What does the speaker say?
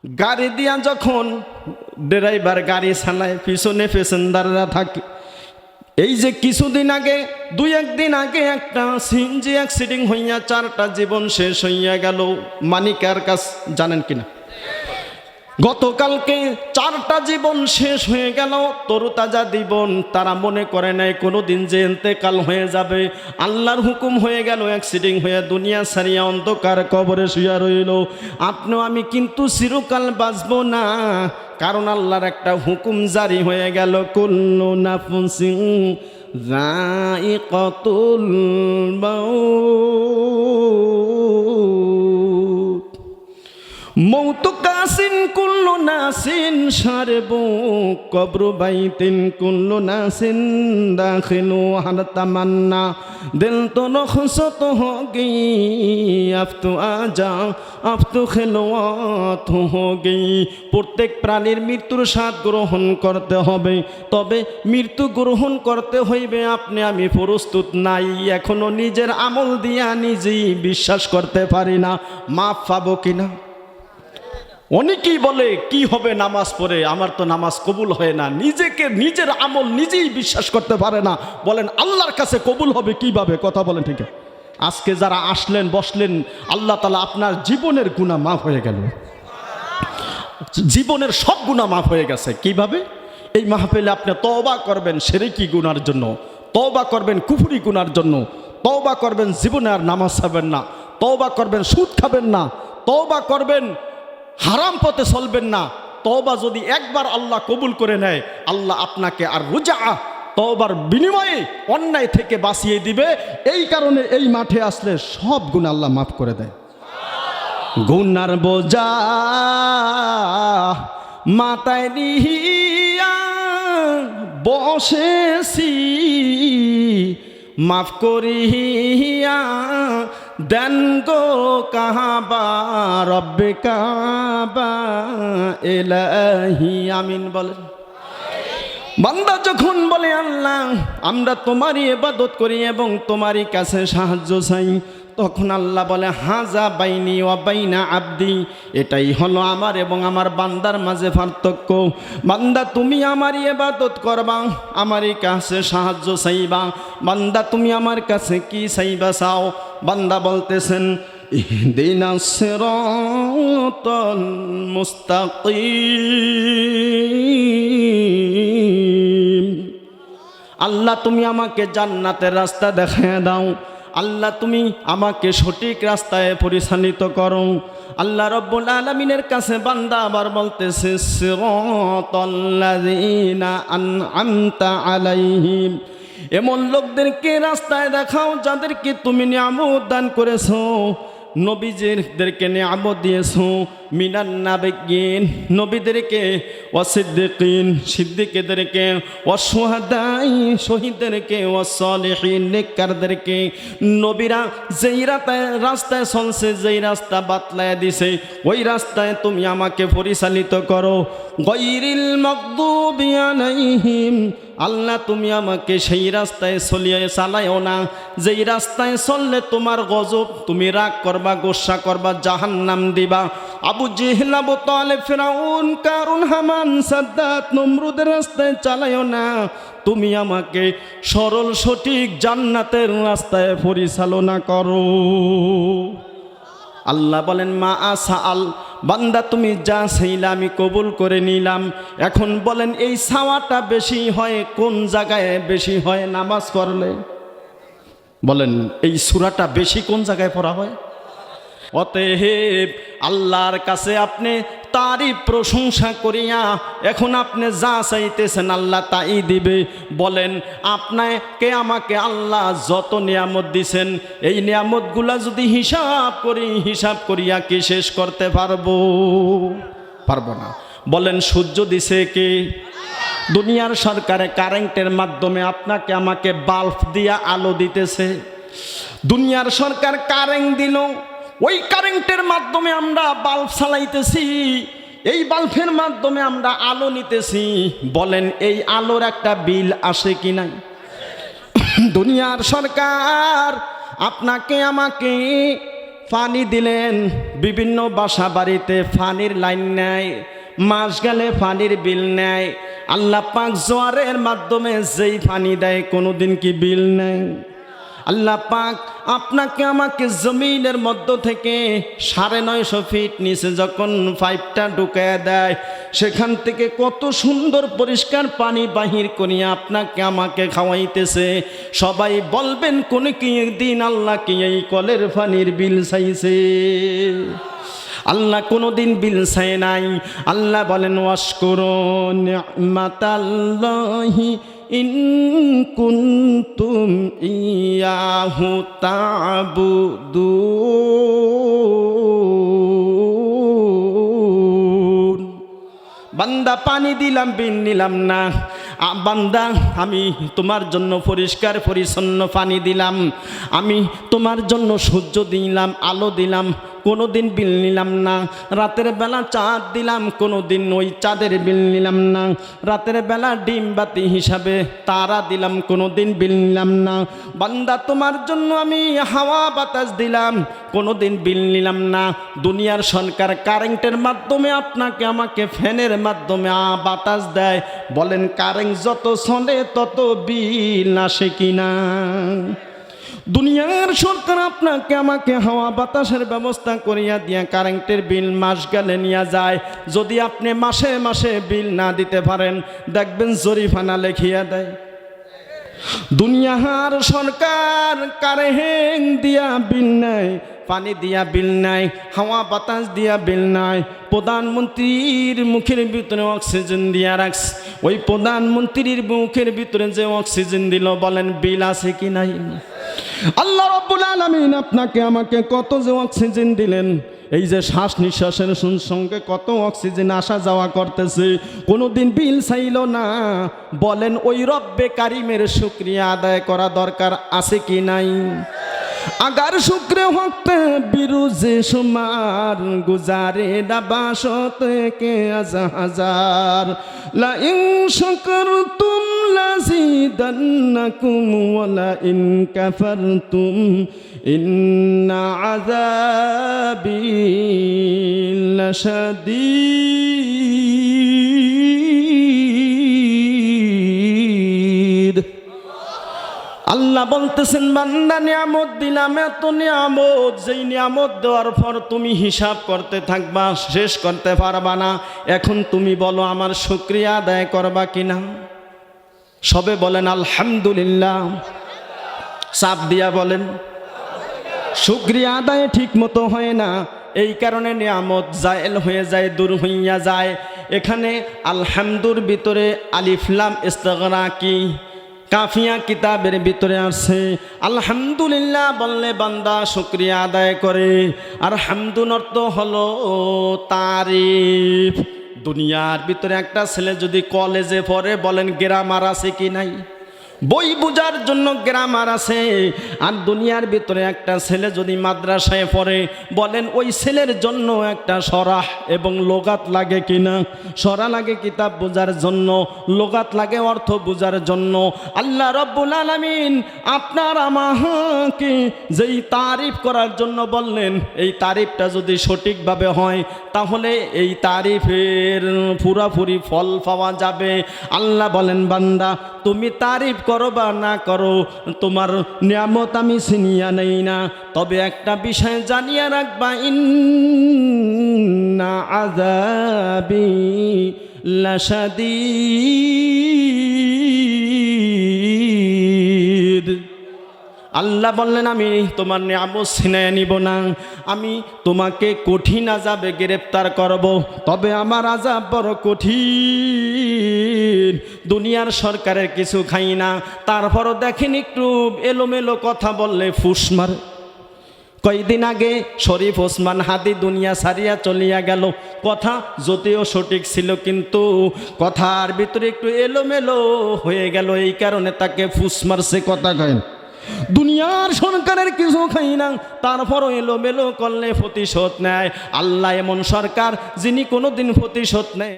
গাড়ি দিয়া যখন ড্রাইভার গাড়ি চালায়, পিছনে প্যাসেঞ্জাররা থাকে। এই যে কিছুদিন আগে, দুই একদিন আগে একটা সিএনজি অ্যাক্সিডেন্ট হইয়া 4টা জীবন শেষ হইয়া গেল। মানিকার কাছ জানেন কিনা? গতকালকে 4টা জীবন শেষ হয়ে গেল, তরুতাজা জীবন। তারা মনে করে নাই কোনোদিন যে ইন্তেকাল হয়ে যাবে। আল্লাহর হুকুম হয়ে গেল, অ্যাক্সিডেন্ট হয়ে দুনিয়া ছাড়িয়া অন্ধকার কবরে শুয়া রইল। আপনিও আমি কিন্তু চিরকাল বাঁচব না, কারণ আল্লাহর একটা হুকুম জারি হয়ে গেল, কুল্লু নাফসিন যায়িকাতুল মাউত, মৌতু কাসিন কুল্লু নাসিন শারবু কবরু বাইতিন কুল্লু নাসিন দাখিলু হার তামান্না দিল তো নখসত হোগি আফতু আজা আফতু খেলোয়াত হোগি। প্রত্যেক প্রাণীর মৃত্যুর স্বাদ গ্রহণ করতে হবে, তবে মৃত্যু গ্রহণ করতে হইবে আপনি আমি প্রস্তুত নাই। এখনো নিজের আমল দিয়া নিজেই বিশ্বাস করতে পারি না মাফ পাবো কিনা। অনেকেই বলে কি হবে নামাজ পড়ে, আমার তো নামাজ কবুল হয় না। নিজেকে নিজের আমল নিজেই বিশ্বাস করতে পারে না, বলেন আল্লাহর কাছে কবুল হবে কিভাবে? কথা বলেন ঠিক। আজকে যারা আসলেন বসলেন, আল্লাহ তাআলা আপনার জীবনের গুনাহ মাফ হয়ে গেল, জীবনের সব গুনাহ মাফ হয়ে গেছে। কিভাবে? এই মাহফিলে আপনি তওবা করবেন শিরকি গুনার জন্য, তওবা করবেন কুফরি গুনার জন্য, তওবা করবেন জীবনে আর নামাজ ছাড়বেন না, তওবা করবেন সুদ খাবেন না, তওবা করবেন হারাম পথে চলবেন না। তওবা যদি একবার আল্লাহ কবুল করে নেয়, আল্লাহ আপনাকে আর রুজা তওবার বিনিময়ে অন্যায় থেকে বাঁচিয়ে দিবে। এই কারণে এই মাঠে আসলে সব গুনাহ আল্লাহ মাফ করে দেয়। গুনার বোঝা মাথায় নিয়া বসেছি, মাফ করিয়া দেন গো কাবা রব্বে কাবা ইলাহি আমিন বলেন। বান্দা যখন বলে আল্লাহ আমরা তোমারই ইবাদত করি এবং তোমারই কাছে সাহায্য চাই, তখন আল্লাহ বলে হাজা বাইনি ওয়া বাইনা আবদি, এটাই হলো আমার এবং আমার বান্দার মাঝে পার্থক্য। বান্দা তুমি আমারই ইবাদত করবা, আমারই কাছে সাহায্য চাইবা। বান্দা তুমি আমার কাছে কি চাইবা চাও? বান্দা বলতেছেন ইহদিনাস সিরাতাল মুস্তাকিম। আল্লাহ তুমি আমাকে জান্নাতের রাস্তা দেখায় দাও, আল্লাহ তুমি আমাকে সঠিক রাস্তায় পরিচালিত করো। আল্লাহ রব্বুল আলামিনের কাছে বান্দা আবার বলতেছে সিরাতাল্লাযীনা আনআমতা আলাইহিম, এমন লোকদেরকে রাস্তায় দেখাও যাদেরকে তুমি নিয়ামত দান করেছো, নবীদেরকে নিয়ামত দিয়েছো, মিনান নাবিয়্যিন নবীদেরকে, ওয়াসিদ্দিকিন সিদ্দিকদেরকে, ওয়াশুহাদাই শহীদদেরকে, ওয়াসসালিহিন নেককারদেরকে। নবীরা যেই রাস্তায় চলছে, যেই রাস্তা বাতলায় দিছে, ওই রাস্তায় তুমি আমাকে পরিচালিত করো। গায়রিল মাগদুবি আলাইহিম, আল্লাহ তুমি আমাকে সেই রাস্তায় চালায়ও না যেই রাস্তায় চললে তোমার গজব, তুমি রাগ করবা, গোসা করবা, জাহান্নাম দিবা। আবু জেহেল, আবু তালেব, ফিরাউন, কারুন, হামান, সাদ্দাত, নমরুদের রাস্তায় চালায়ও না, তুমি আমাকে সরল সঠিক জান্নাতের রাস্তায় পরিচালনা করো। আল্লাহ বলেন মা আসাআল, বান্দা তুমি যা চাইলা আমি কবুল করে নিলাম। এখন বলেন এই চাওয়াটা বেশি হয় কোন জায়গায়? বেশি হয় নামাজ পড়লে। বলেন এই সূরাটা বেশি কোন জায়গায় পড়া হয়? অতএব আল্লাহর কাছে আপনি তারই প্রশংসা করিয়া এখন আপনি যা চাইতেছেন আল্লাহ তাই দিবে। বলেন আপনাকে আমাকে আল্লাহ যত নিয়ামত দিছেন, এই নিয়ামতগুলা যদি হিসাব করিয়া কি শেষ করতে পারবো? পারবো না। বলেন সূর্য দিছে কে? দুনিয়ার সরকারে কারেন্টের মাধ্যমে আপনাকে আমাকে বাল্ব দিয়া আলো দিতেছে। দুনিয়ার সরকার কারেন্ট দিল, ওই কারেন্টের মাধ্যমে আমরা বাল্ব চালাইতেছি, এই বাল্বের মাধ্যমে আমরা আলো নিতেছি। বলেন এই আলোর একটা বিল আসে কি নাই? দুনিয়ার সরকার আপনাকে আমাকে পানি দিলেন, বিভিন্ন বাসা বাড়িতে পানির লাইন নেয়, মাস গেলে পানির বিল নেয়। আল্লাহ পাক জোয়ারের মাধ্যমে যেই পানি দেয় কোনোদিন কি বিল নেয়? আল্লাহ পাক আপনাকে আমাকে জমিনের মধ্য থেকে 950 ফিট নিচে যখন পাইপটা ঢুকায় দেয়, সেখান থেকে কত সুন্দর পরিষ্কার পানি বাহির করিয়া আপনাকে আমাকে খাওয়াইতেছে। সবাই বলবেন কোন কি একদিন আল্লাহ কি এই কলের পানির বিল চাইছে? আল্লাহ কোনোদিন বিল চায় নাই। আল্লাহ বলেন ওয়াশকুরু নি'মাতাল্লাহি ইন কুনতুম ইয়াহু তা'বুদুন। বান্দা পানি দিলাম, বিল নিলাম না। বান্দা আমি তোমার জন্য পরিষ্কার পরিচ্ছন্ন পানি দিলাম, আমি তোমার জন্য সূর্য দিলাম, আলো দিলাম, কোনোদিন বিল নিলাম না। রাতের বেলা চাঁদ দিলাম, কোনোদিন ওই চাঁদের বিল নিলাম না। রাতের বেলা ডিম বাতি হিসাবে তারা দিলাম, কোনোদিন বিল নিলাম না। বান্দা তোমার জন্য আমি হাওয়া বাতাস দিলাম, কোনোদিন বিল নিলাম না। দুনিয়ার সরকার কারেন্টের মাধ্যমে আপনাকে আমাকে ফ্যানের মাধ্যমে বাতাস দেয়, বলেন কারেন্ট যত চলে তত বিল আসে কিনা? দুনিয়ার সরকার আপনাকে আমাকে হাওয়া বাতাসের ব্যবস্থা করিয়া দিয়া কারেন্টের বিল মাস গেলে নিয়ে যায়। যদি আপনি মাসে মাসে বিল না দিতে পারেন, দেখবেন জরিমানা লেখিয়া দেয়। দুনিয়ার সরকার কারেন্ট দিয়া বিল নেয়, পানি দিয়া বিল নাই, হাওয়া বাতাস দিয়া বিল নাই। প্রধানমন্ত্রীর মুখের ভিতরে অক্সিজেন দিয়া রাখছে, ওই প্রধানমন্ত্রীর মুখের ভিতরে যে অক্সিজেন দিল, বলেন বিল আছে কি নাই? আল্লাহ রাব্বুল আলামিন আপনাকে আমাকে কত যে অক্সিজেন দিলেন, এই যে শ্বাস নিঃশ্বাসের সঙ্গে কত অক্সিজেন আসা যাওয়া করতেছে, কোনোদিন বিল চাইল না। বলেন ওই রব্বে কারিমের শুকরিয়া আদায় করা দরকার আছে কি নাই? अगर शुक्र होते बिरुजे शुमार गुजारे नबाशत के हजार ला इन शकरतुम लज़ीदन्नकुम व ला इन कफरतुम इन्ना अज़ाबी लशदीद। আল্লাহ বলতেছেন বান্দা নিয়ামত দিলাম, এত নিয়ামত, যেই নিয়ামত দেওয়ার পর তুমি হিসাব করতে থাকবা, শেষ করতে পারবা না। এখন তুমি বলো আমার শুকরিয়া আদায় করবা কিনা? সবে বলেন আলহামদুলিল্লাহ, চাপ দিয়া বলেন। শুকরিয়া আদায় ঠিক মতো হয় না, এই কারণে নিয়ামত জায়েল হয়ে যায়, দূর হইয়া যায়। এখানে আলহামদুর ভিতরে আলিফ লাম ইস্তিগরাকি কাফিয়া কিতাবের ভিতরে আছে। আলহামদুলিল্লাহ বললে বান্দা শুকরিয়া আদায় করে। আর হামদুন অর্থ হলো তারিফ। দুনিয়ার ভিতরে একটা ছেলে যদি কলেজে পড়ে, বলেন গ্রামার আছে কি নাই? বই বোঝার জন্য গ্রামার আছে। আর দুনিয়ার ভিতরে একটা ছেলে যদি মাদ্রাসায় পড়ে, বলেন ওই ছেলের জন্য একটা সরাহ এবং লোগাত লাগে কিনা? সরা লাগে কিতাব বোঝার জন্য, লোগাত লাগে অর্থ বোঝার জন্য। আল্লাহ রাব্বুল আলামিন আপনার আমাকে যেই তারিফ করার জন্য বললেন, এই তারিফটা যদি সঠিকভাবে হয়, তাহলে এই তারিফের পুরাপুরি ফল পাওয়া যাবে। আল্লাহ বলেন বান্দা তুমি তারিফ করো বা না করো, তোমার নিয়ামত আমি ছিনিয়া নেই না। তবে একটা বিষয় জানিয়ে রাখবা, ইন্না আযাবি লাশাদীদ। আল্লাহ বললেন আমি তোমার নিয়ামত ছিনিয়ে নিব না, আমি তোমাকে কঠিন আযাবে গ্রেফতার করব। তবে আমার আযাব বড় কঠিন। দুনিয়ার সরকারের কিছু খাই না, তারপরও দেখেন একটু এলোমেলো কথা বললে ফুস মারে। কয়েকদিন আগে শরীফ ওসমান হাদি দুনিয়া ছাড়িয়া চলিয়া গেল। কথা যদিও সঠিক ছিল, কিন্তু কথার ভিতরে একটু এলোমেলো হয়ে গেল, এই কারণে তাকে ফুস মারছে। কথা কয় দুনিয়ার সরকারের কিছু খাই না, তারপরও এলোমেলো করলে প্রতিশোধ নেয়। আল্লাহ এমন সরকার যিনি কোনোদিন প্রতিশোধ নেয়।